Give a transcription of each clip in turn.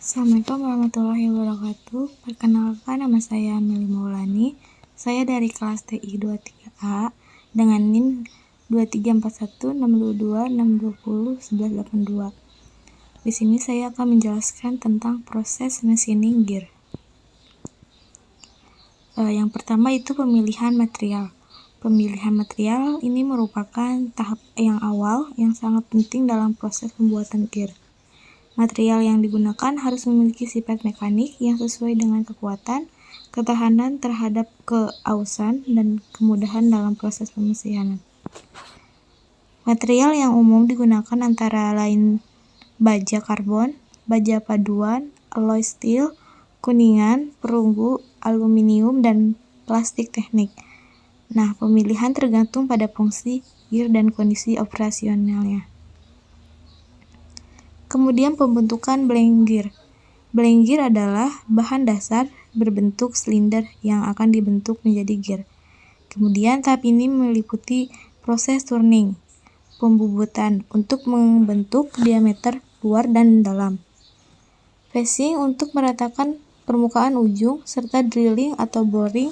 Assalamualaikum warahmatullahi wabarakatuh. Perkenalkan, nama saya Meli Maulani. Saya dari kelas TI 23A dengan NIM 23416226201182. Di sini saya akan menjelaskan tentang proses machining gear. Yang pertama itu pemilihan material. Pemilihan material ini merupakan tahap yang awal yang sangat penting dalam proses pembuatan gear. Material yang digunakan harus memiliki sifat mekanik yang sesuai dengan kekuatan, ketahanan terhadap keausan, dan kemudahan dalam proses pemesianan. Material yang umum digunakan antara lain baja karbon, baja paduan, alloy steel, kuningan, perunggu, aluminium, dan plastik teknik. Nah, pemilihan tergantung pada fungsi gear dan kondisi operasionalnya. Kemudian pembentukan blank gear. Blank gear adalah bahan dasar berbentuk silinder yang akan dibentuk menjadi gear. Kemudian tahap ini meliputi proses turning, pembubutan untuk membentuk diameter luar dan dalam, facing untuk meratakan permukaan ujung, serta drilling atau boring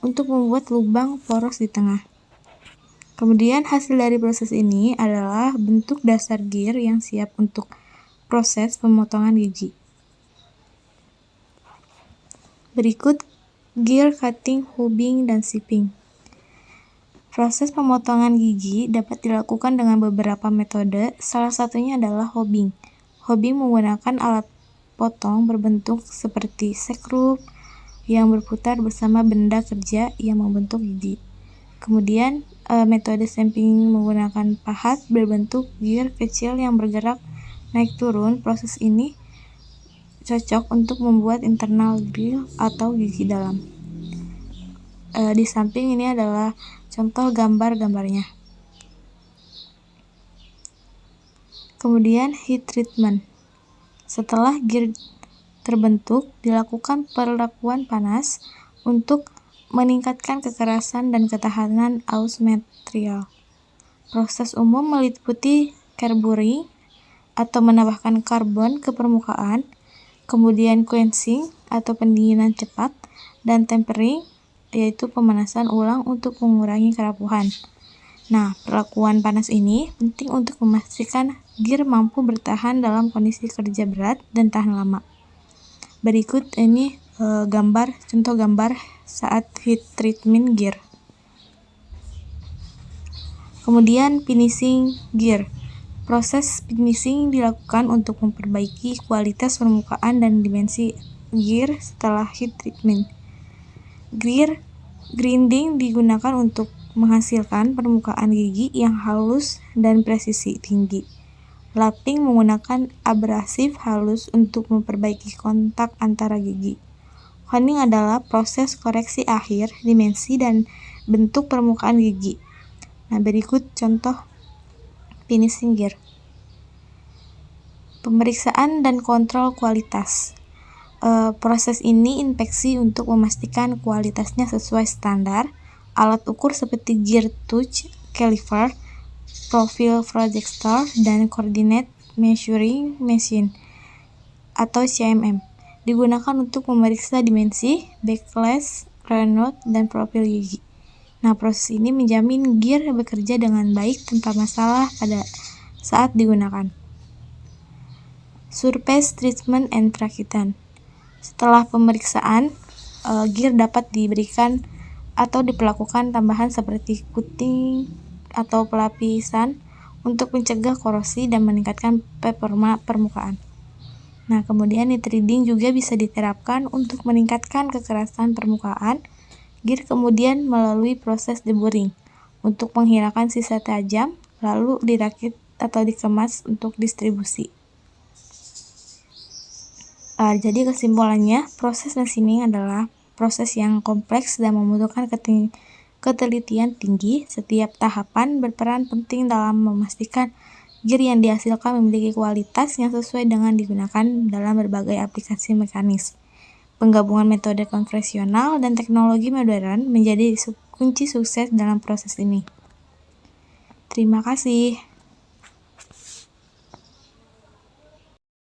untuk membuat lubang poros di tengah. Kemudian hasil dari proses ini adalah bentuk dasar gear yang siap untuk proses pemotongan gigi. Berikut gear cutting, hubing, dan shaping. Proses pemotongan gigi dapat dilakukan dengan beberapa metode, salah satunya adalah hubing. Hubing menggunakan alat potong berbentuk seperti sekrup yang berputar bersama benda kerja yang membentuk gigi. Kemudian metode shaping menggunakan pahat berbentuk gear kecil yang bergerak naik turun. Proses ini cocok untuk membuat internal grill atau gigi dalam. Di samping ini adalah contoh gambar-gambarnya. Kemudian heat treatment. Setelah gear terbentuk, dilakukan perlakuan panas untuk meningkatkan kekerasan dan ketahanan aus material. Proses umum meliputi carburing atau menambahkan karbon ke permukaan, kemudian quenching atau pendinginan cepat, dan tempering yaitu pemanasan ulang untuk mengurangi kerapuhan. Nah, perlakuan panas ini penting untuk memastikan gear mampu bertahan dalam kondisi kerja berat dan tahan lama. Berikut ini contoh gambar saat heat treatment gear. Kemudian finishing gear. Proses finishing dilakukan untuk memperbaiki kualitas permukaan dan dimensi gear setelah heat treatment. Gear grinding digunakan untuk menghasilkan permukaan gigi yang halus dan presisi tinggi. Lapping menggunakan abrasif halus untuk memperbaiki kontak antara gigi. Honing adalah proses koreksi akhir, dimensi, dan bentuk permukaan gigi. Nah, berikut contoh finishing gear. Pemeriksaan dan kontrol kualitas. Proses ini inspeksi untuk memastikan kualitasnya sesuai standar. Alat ukur seperti gear touch, caliper, profile projector, dan coordinate measuring machine atau CMM digunakan untuk memeriksa dimensi, backlash, renout, dan profil gigi. Nah, proses ini menjamin gear bekerja dengan baik tanpa masalah pada saat digunakan. Surface treatment and perakitan. Setelah pemeriksaan, gear dapat diberikan atau diperlakukan tambahan seperti coating atau pelapisan untuk mencegah korosi dan meningkatkan performa permukaan. Nah, kemudian nitriding juga bisa diterapkan untuk meningkatkan kekerasan permukaan gear, kemudian melalui proses deburring untuk menghilangkan sisa tajam, lalu dirakit atau dikemas untuk distribusi. Jadi kesimpulannya, proses machining adalah proses yang kompleks dan membutuhkan ketelitian tinggi. Setiap tahapan berperan penting dalam memastikan gear yang dihasilkan memiliki kualitas yang sesuai dengan digunakan dalam berbagai aplikasi mekanis. Penggabungan metode konvensional dan teknologi modern menjadi kunci sukses dalam proses ini. Terima kasih.